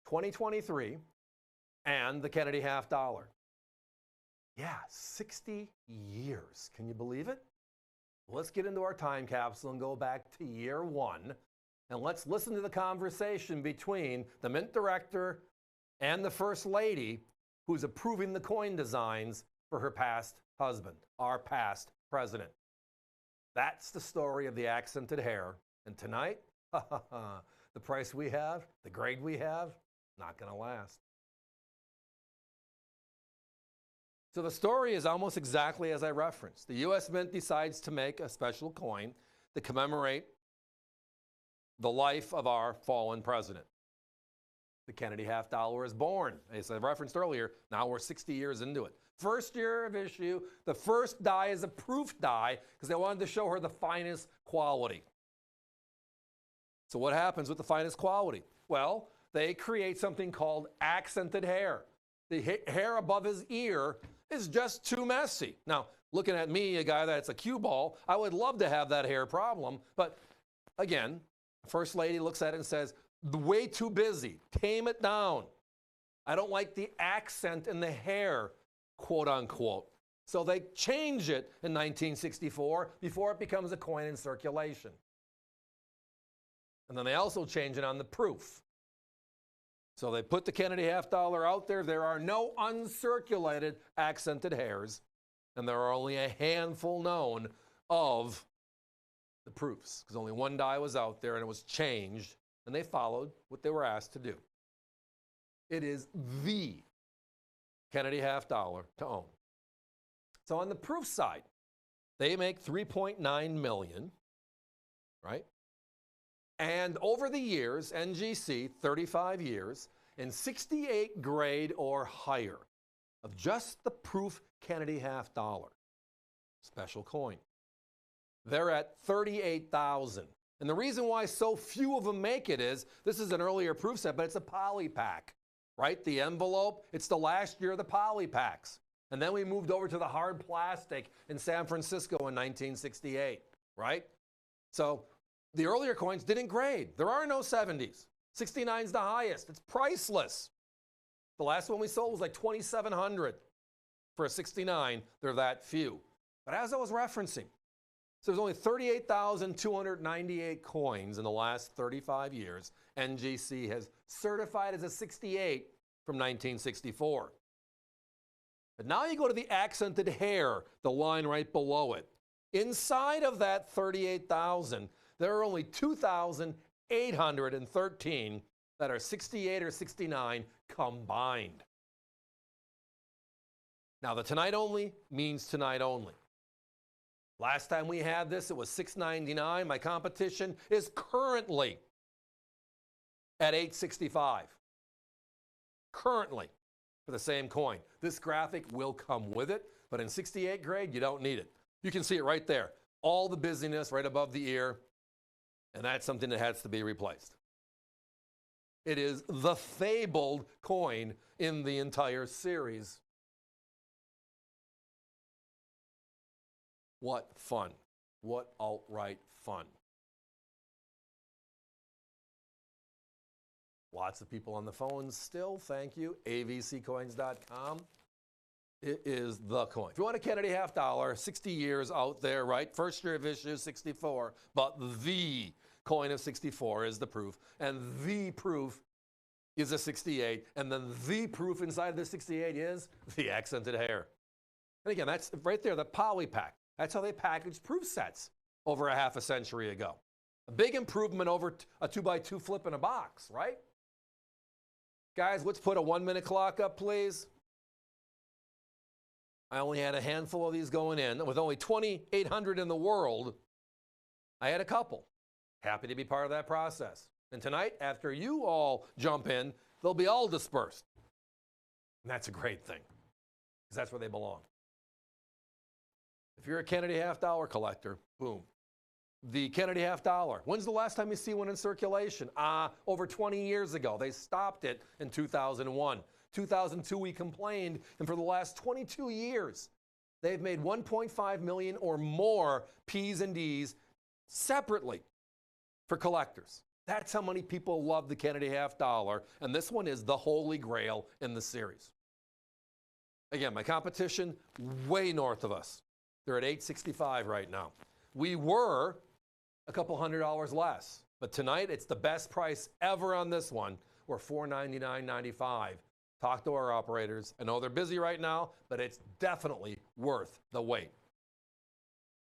2023, and the Kennedy half dollar. Yeah, 60 years. Can you believe it? Let's get into our time capsule and go back to year one, and let's listen to the conversation between the mint director and the first lady who's approving the coin designs for her past husband, our past president. That's the story of the accented hair. And tonight, the price we have, the grade we have, not going to last. So the story is almost exactly as I referenced. The U.S. Mint decides to make a special coin to commemorate the life of our fallen president. The Kennedy half dollar is born. As I referenced earlier, now we're 60 years into it. First year of issue, the first die is a proof die because they wanted to show her the finest quality. So what happens with the finest quality? Well, they create something called accented hair. The hair above his ear is just too messy. Now, looking at me, a guy that's a cue ball, I would love to have that hair problem. But again, the first lady looks at it and says, way too busy, tame it down. I don't like the accent in the hair, quote unquote. So they change it in 1964 before it becomes a coin in circulation. And then they also change it on the proof. So they put the Kennedy half dollar out there. There are no uncirculated accented hairs, and there are only a handful known of the proofs, because only one die was out there and it was changed, and they followed what they were asked to do. It is the Kennedy half dollar to own. So on the proof side, they make 3.9 million, right? And over the years, NGC, 35 years, in 68 grade or higher of just the proof Kennedy half dollar, special coin, they're at 38,000. And the reason why so few of them make it is, this is an earlier proof set, but it's a poly pack, right? The envelope, it's the last year of the poly packs. And then we moved over to the hard plastic in San Francisco in 1968, right? So the earlier coins didn't grade. There are no 70s. 69's the highest. It's priceless. The last one we sold was like 2,700 for a 69. They're that few. But as I was referencing, so there's only 38,298 coins in the last 35 years. NGC has certified as a 68 from 1964. But now you go to the accented hair, the line right below it. Inside of that 38,000, there are only 2,813 that are 68 or 69 combined. Now, the tonight only means tonight only. Last time we had this, it was $6.99. My competition is currently at $8.65. Currently, for the same coin. This graphic will come with it, but in 68 grade, you don't need it. You can see it right there. All the busyness right above the ear. And that's something that has to be replaced. It is the fabled coin in the entire series. What fun. What alt-right fun. Lots of people on the phones still, thank you. avccoins.com. It is the coin. If you want a Kennedy half dollar, 60 years out there, right? First year of issue, 64, but the coin of 64 is the proof, and the proof is a 68, and then the proof inside the 68 is the accented hair. And again, that's right there, the poly pack. That's how they packaged proof sets over a half a century ago. A big improvement over a 2x2 flip in a box, right? Guys, let's put a 1-minute clock up, please. I only had a handful of these going in. With only 2,800 in the world, I had a couple. Happy to be part of that process. And tonight, after you all jump in, they'll be all dispersed. And that's a great thing, because that's where they belong. If you're a Kennedy half dollar collector, boom. The Kennedy half dollar. When's the last time you see one in circulation? Over 20 years ago. They stopped it in 2001. 2002, we complained, and for the last 22 years, they've made 1.5 million or more P's and D's separately for collectors. That's how many people love the Kennedy half dollar, and this one is the holy grail in the series. Again, my competition, way north of us. They're at $865 right now. We were a couple $100 less, but tonight it's the best price ever on this one. We're $499.95. Talk to our operators. I know they're busy right now, but it's definitely worth the wait.